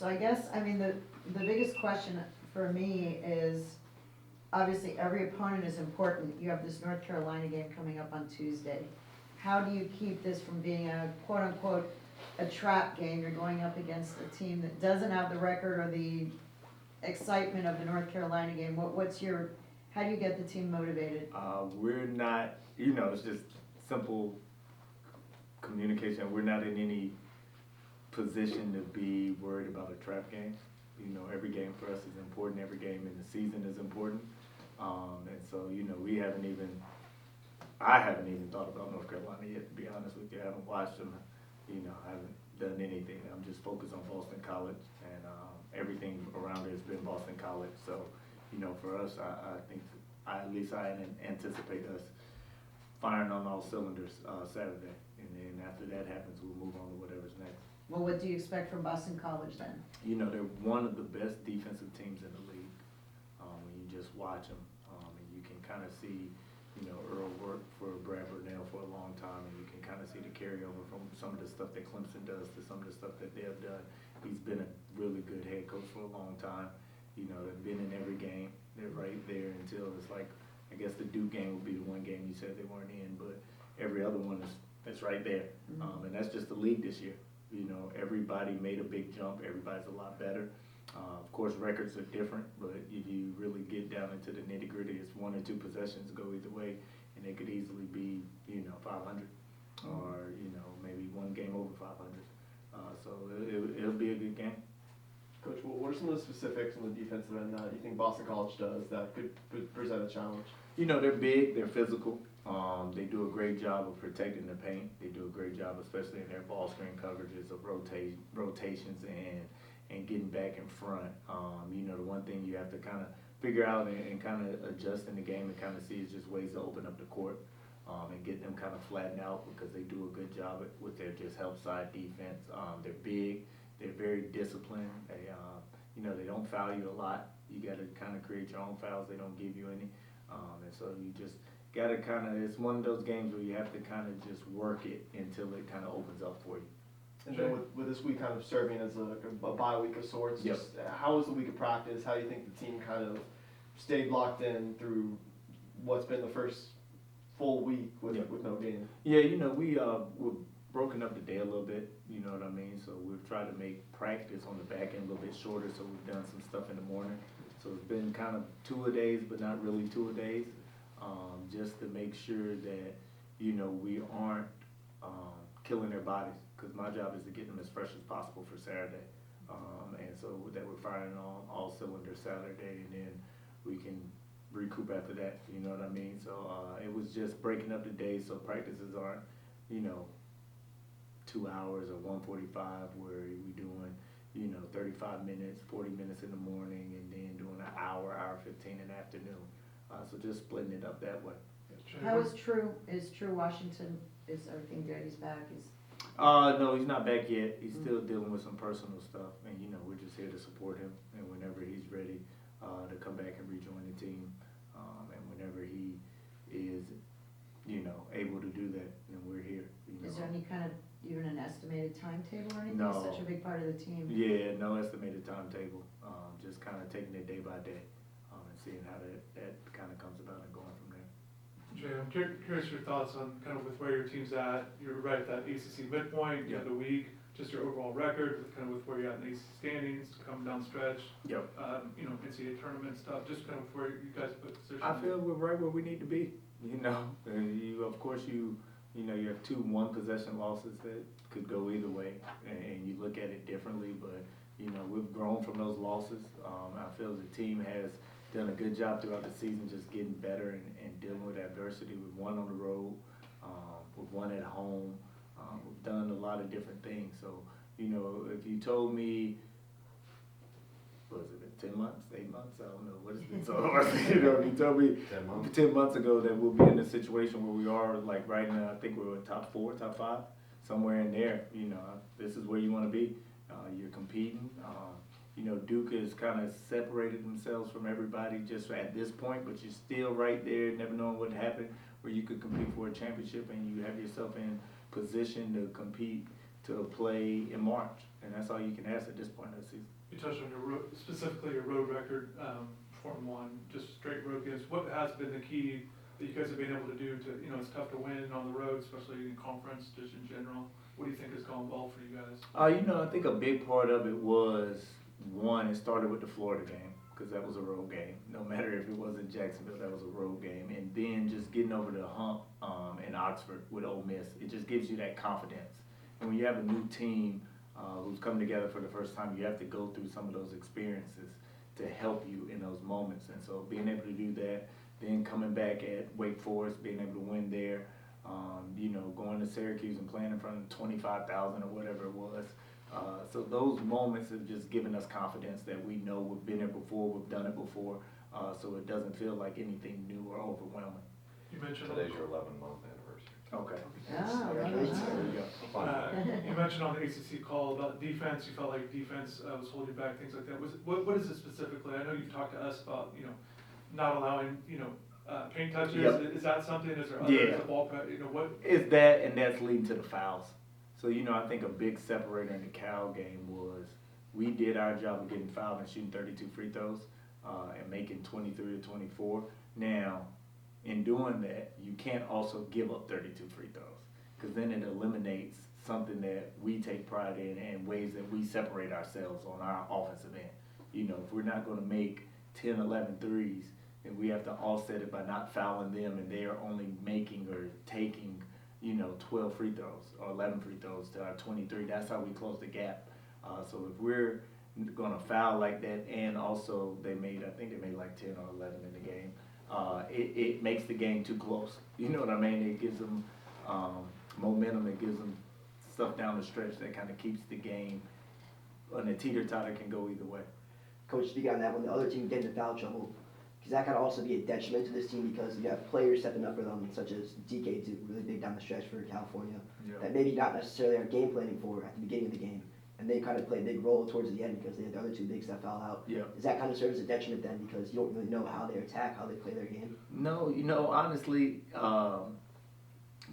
So I guess, I mean, the biggest question for me is, obviously, every opponent is important. You have this North Carolina game coming up on Tuesday. How do you keep this from being a quote-unquote, a trap game? You're going up against a team that doesn't have the record or the excitement of the North Carolina game. How do you get the team motivated? We're not, it's just simple communication. We're not in any position to be worried about a trap game. Every game for us is important. Every game in the season is important. And so, I haven't even thought about North Carolina yet, to be honest with you. I haven't watched them. I haven't done anything. I'm just focused on Boston College, and everything around it has been Boston College. So, for us, I think, at least I anticipate us firing on all cylinders Saturday. And then after that happens, we'll move on to whatever's next. Well, what do you expect from Boston College then? They're one of the best defensive teams in the league. When you just watch them, and you can kind of see, Earl worked for Brad Reneau for a long time, and you can kind of see the carryover from some of the stuff that Clemson does to some of the stuff that they've done. He's been a really good head coach for a long time. They've been in every game. They're right there until it's like, I guess the Duke game would be the one game you said they weren't in, but every other one is right there. And that's just the league this year. Everybody made a big jump. Everybody's a lot better. Of course, records are different, but if you really get down into the nitty gritty, it's 1 or 2 possessions go either way, and they could easily be, 500, or maybe one game over 500. So it'll be a good game. Coach, what are some of the specifics on the defensive end that you think Boston College does that could present a challenge? They're big, they're physical. They do a great job of protecting the paint. They do a great job, especially in their ball screen coverages of rotations and getting back in front. The one thing you have to kind of figure out and kind of adjust in the game and kind of see is just ways to open up the court and get them kind of flattened out, because they do a good job with their just help side defense. They're big. They're very disciplined. They don't foul you a lot. You got to kind of create your own fouls. They don't give you any. And so you just got to it's one of those games where you have to kind of just work it until it kind of opens up for you. And then with this week kind of serving as a bye week of sorts, Yep. just how was the week of practice? How do you think the team kind of stayed locked in through what's been the first full week with no game? Yeah, we're broken up the day a little bit, you know what I mean? So we've tried to make practice on the back end a little bit shorter, so we've done some stuff in the morning. So it's been kind of 2-a-days, but not really 2-a-days, just to make sure that, we aren't killing their bodies, because my job is to get them as fresh as possible for Saturday. And so that we're firing on all cylinders Saturday, and then we can recoup after that, you know what I mean? So it was just breaking up the day so practices aren't, 2 hours or 1:45 where we doing, 35 minutes, 40 minutes in the morning, and then doing an hour 15 in the afternoon. So just splitting it up that way. How is True Washington, is everything good? He's back? No, he's not back yet. He's still dealing with some personal stuff, and we're just here to support him. And whenever he's ready to come back and rejoin the team, and whenever he is, able to do that, then we're here. Is there any kind of, even an estimated timetable or anything? No. It's such a big part of the team. Yeah, no estimated timetable. Just kind of taking it day by day, and seeing how that kind of comes about and going from there. Jay, I'm curious your thoughts on kind of with where your team's at. You're right at that ACC midpoint, Yeah. the week, just your overall record, with kind of with where you're at in the ACC standings, coming down the stretch. Yep. NCAA tournament stuff, just kind of where you guys put position. I feel we're right where we need to be. And you of course you have 2 1-possession losses that could go either way, and you look at it differently. But we've grown from those losses. I feel the team has done a good job throughout the season, just getting better and dealing with adversity. We've won on the road, we've won at home. We've done a lot of different things. So if you told me, what was it, 10 months, 8 months, I don't know what it's been so hard. If you told me 10 months ago that we'll be in a situation where we are, like right now, I think we're in top 4, top 5, somewhere in there. This is where you want to be. You're competing. Duke has kind of separated themselves from everybody just at this point, but you're still right there, never knowing what happened, where you could compete for a championship and you have yourself in position to compete to play in March. and that's all you can ask at this point of the season. You touched on specifically your road record, Form One, just straight road games. What has been the key that you guys have been able to do to, it's tough to win on the road, especially in conference, just in general. What do you think has gone well for you guys? I think a big part of it was, one, it started with the Florida game, because that was a road game. No matter if it was in Jacksonville, that was a road game. And then just getting over the hump in Oxford with Ole Miss, it just gives you that confidence. And when you have a new team who's come together for the first time, you have to go through some of those experiences to help you in those moments. And so being able to do that, then coming back at Wake Forest, being able to win there, going to Syracuse and playing in front of 25,000 or whatever it was. So those moments have just given us confidence that we know we've been there before, we've done it before, so it doesn't feel like anything new or overwhelming. You mentioned Today's your 11-month anniversary. Okay. Oh, There wow. you go. you mentioned on the ACC call about defense. You felt like defense was holding back, things like that. What is it specifically? I know you've talked to us about not allowing paint touches. Yep. Is that something? Is there other Yeah. the ball? What? It's that, and that's leading to the fouls. So, I think a big separator in the Cal game was we did our job of getting fouled and shooting 32 free throws and making 23 to 24. Now, in doing that, you can't also give up 32 free throws, because then it eliminates something that we take pride in and ways that we separate ourselves on our offensive end. If we're not going to make 10, 11 threes, then we have to offset it by not fouling them, and they are only making or taking 12 free throws or 11 free throws to our 23. That's how we close the gap. So if we're going to foul like that, and also I think they made like 10 or 11 in the game, it makes the game too close. You know what I mean? It gives them momentum. It gives them stuff down the stretch that kind of keeps the game on a teeter-totter, can go either way. Coach, speaking on that, when the other team gets into foul trouble, because that could also be a detriment to this team, because you have players stepping up for them, such as DK, really big down the stretch for California, that maybe not necessarily are game planning for at the beginning of the game, and they kind of play a big role towards the end because they had the other two bigs that foul out. Yeah. Does that kind of serve as a detriment then, because you don't really know how they attack, how they play their game? No, honestly,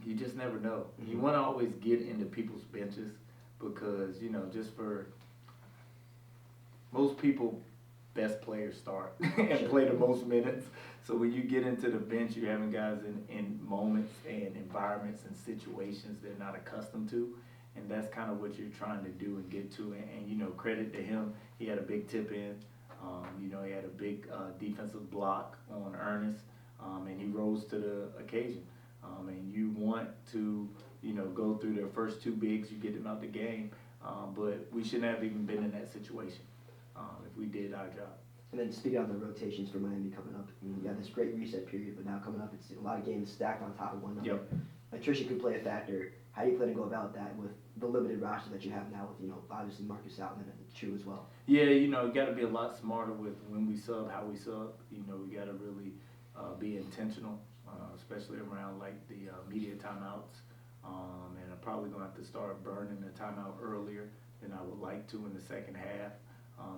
you just never know. You want to always get into people's benches because, just for most people, best players start and play the most minutes. So when you get into the bench, you're having guys in moments and environments and situations they're not accustomed to. And that's kind of what you're trying to do and get to. And credit to him, he had a big tip in. He had a big defensive block on Ernest, and he rose to the occasion. And you want to, go through their first two bigs, you get them out the game. But we shouldn't have even been in that situation if we did our job. And then speaking of the rotations for Miami coming up, you got this great reset period, but now coming up, it's a lot of games stacked on top of one another. Yep. Attrition could play a factor. How do you plan to go about that with the limited roster that you have now with, obviously Marcus out and then Chu as well? Yeah, you got to be a lot smarter with when we sub, how we sub. We got to really be intentional, especially around like the media timeouts. And I'm probably going to have to start burning the timeout earlier than I would like to in the second half,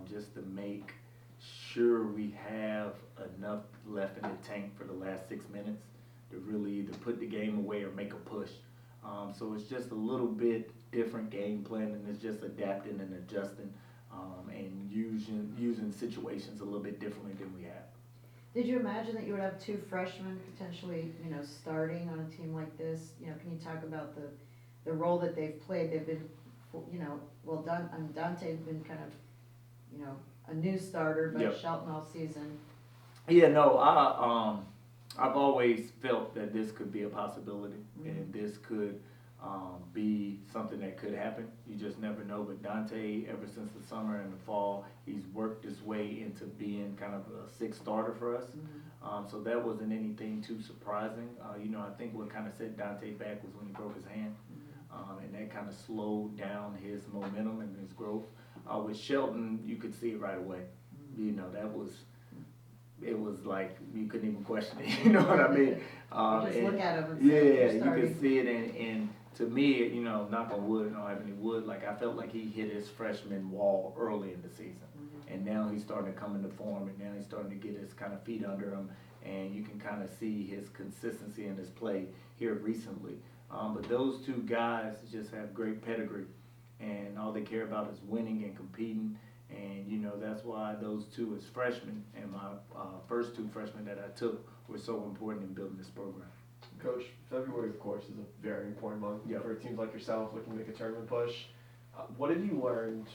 just to make sure we have enough left in the tank for the last 6 minutes to really either put the game away or make a push. So it's just a little bit different game plan, and it's just adapting and adjusting and using situations a little bit differently than we have. Did you imagine that you would have two freshmen potentially, starting on a team like this? Can you talk about the role that they've played? They've been, Dante's been kind of, a new starter, but Yep. Shelton all season. Yeah, no, I've always felt that this could be a possibility, and this could be something that could happen. You just never know. But Dante, ever since the summer and the fall, he's worked his way into being kind of a sixth starter for us. So that wasn't anything too surprising. I think what kind of set Dante back was when he broke his hand, and that kind of slowed down his momentum and his growth. With Shelton, you could see it right away. It was like you couldn't even question it. You know what I mean? You just look at him and say, yeah, "You're you starting." could see it, and to me, knock on wood, I don't have any wood. Like I felt like he hit his freshman wall early in the season, and now he's starting to come into form, and now he's starting to get his kind of feet under him, and you can kind of see his consistency in his play here recently. But those two guys just have great pedigree, and all they care about is winning and competing. And, you know, that's why those two as freshmen and my first two freshmen that I took were so important in building this program. Coach, February, of course, is a very important month Yep. for teams like yourself looking to make a tournament push. What have you learned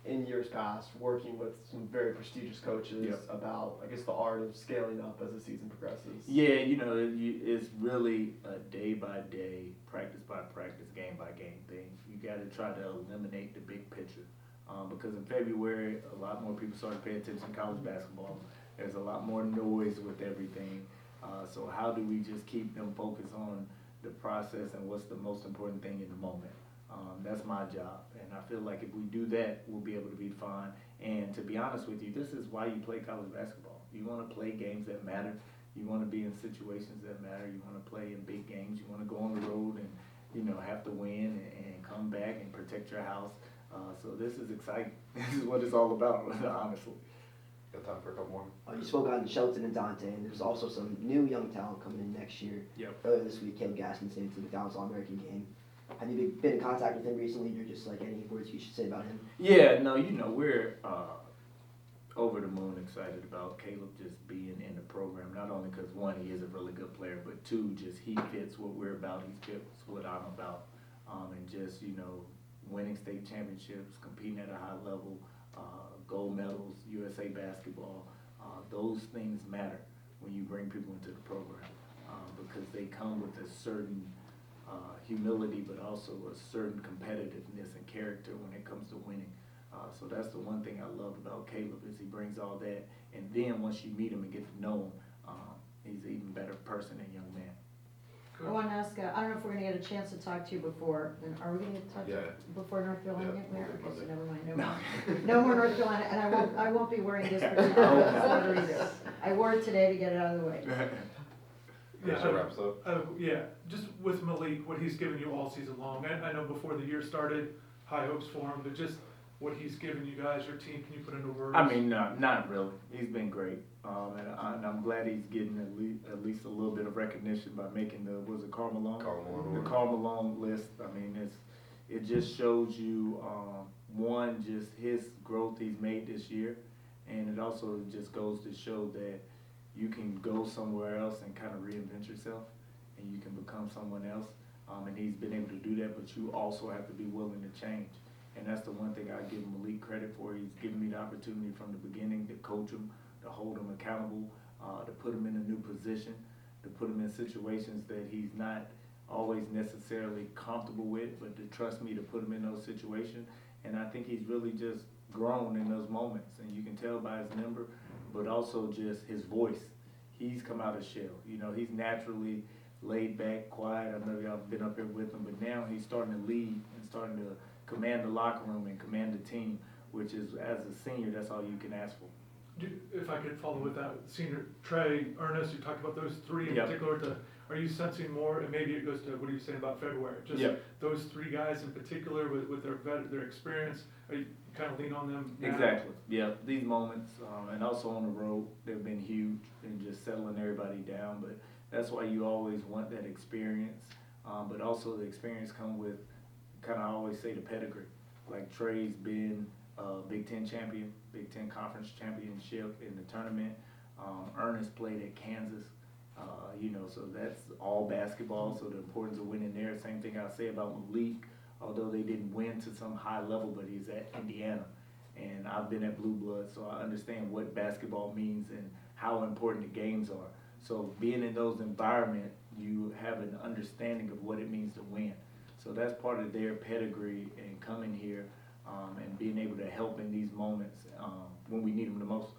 in years past working with some very prestigious coaches Yep. about, I guess, the art of scaling up as the season progresses? Yeah, you know, it's really a day-by-day, practice-by-practice, game-by-game thing. You got to try to eliminate the big picture. Because in February, a lot more people started paying attention to college basketball. There's a lot more noise with everything. So how do we just keep them focused on the process and what's the most important thing in the moment? That's my job. And I feel like if we do that, we'll be able to be fine. And to be honest with you, this is why you play college basketball. You want to play games that matter. You want to be in situations that matter. You want to play in big games. You want to go on the road and, you know, have to win and come back and protect your house. So this is exciting. This is what it's all about, honestly. Got time for a couple more? You spoke on Shelton and Dante, and there's also some new young talent coming in next year. Yep. Earlier this week, Caleb Gaskin came to the McDonald's All-American game. Have you been in contact with him recently, or just like any words you should say about him? Yeah, no, you know, we're over the moon excited about Caleb just being in the program. Not only because, one, he is a really good player, but two, just he fits what we're about. He fits what I'm about. And just, you know, winning state championships, competing at a high level, gold medals, USA basketball, those things matter when you bring people into the program because they come with a certain humility, but also a certain competitiveness and character when it comes to winning. So that's the one thing I love about Caleb is he brings all that, and then once you meet him and get to know him, he's an even better person and young man. I want to ask, I don't know if we're going to get a chance to talk to you before, then are we going to talk to you Yeah. before North Carolina Yeah, get married? Monday. Okay, so never mind, no more. No more North Carolina, and I won't be wearing this particular sweater either. I wore it today to get it out of the way. That wraps up. Yeah, just with Malik, what he's given you all season long. I know before the year started, high hopes for him, but just what he's given you guys, your team, can you put into words? I mean, not really. He's been great, and I'm glad he's getting at least a little bit of recognition by making the Karl Malone? Karl Malone The award. Karl Malone list. I mean, it just shows you one, just his growth he's made this year, and it also just goes to show that you can go somewhere else and kind of reinvent yourself, and you can become someone else. And he's been able to do that, but you also have to be willing to change. And that's the one thing I give Malik credit for. He's given me the opportunity from the beginning to coach him, to hold him accountable, to put him in a new position, to put him in situations that he's not always necessarily comfortable with, but to trust me to put him in those situations. And I think he's really just grown in those moments. And you can tell by his number, but also just his voice. He's come out of shell. You know, he's naturally laid back, quiet. I know y'all been up here with him, but now he's starting to lead and starting to command the locker room and command the team, which is, as a senior, that's all you can ask for. If I could follow with that, senior Trey, Ernest, you talked about those three in Yep. particular. Are you sensing more, and maybe it goes to what are you saying about February? Just Yep. those three guys in particular with their experience, are you kind of lean on them now? Exactly. Yeah, these moments, and also on the road, they've been huge in just settling everybody down. But that's why you always want that experience. But also the experience come with, kind of always say, the pedigree. Like Trey's been Big Ten champion, Big Ten Conference championship in the tournament. Ernest played at Kansas. You know, so that's all basketball, so the importance of winning there. Same thing I say about Malik, although they didn't win to some high level, but he's at Indiana. And I've been at Blue Blood, so I understand what basketball means and how important the games are. So being in those environments, you have an understanding of what it means to win. So that's part of their pedigree and coming here and being able to help in these moments when we need them the most.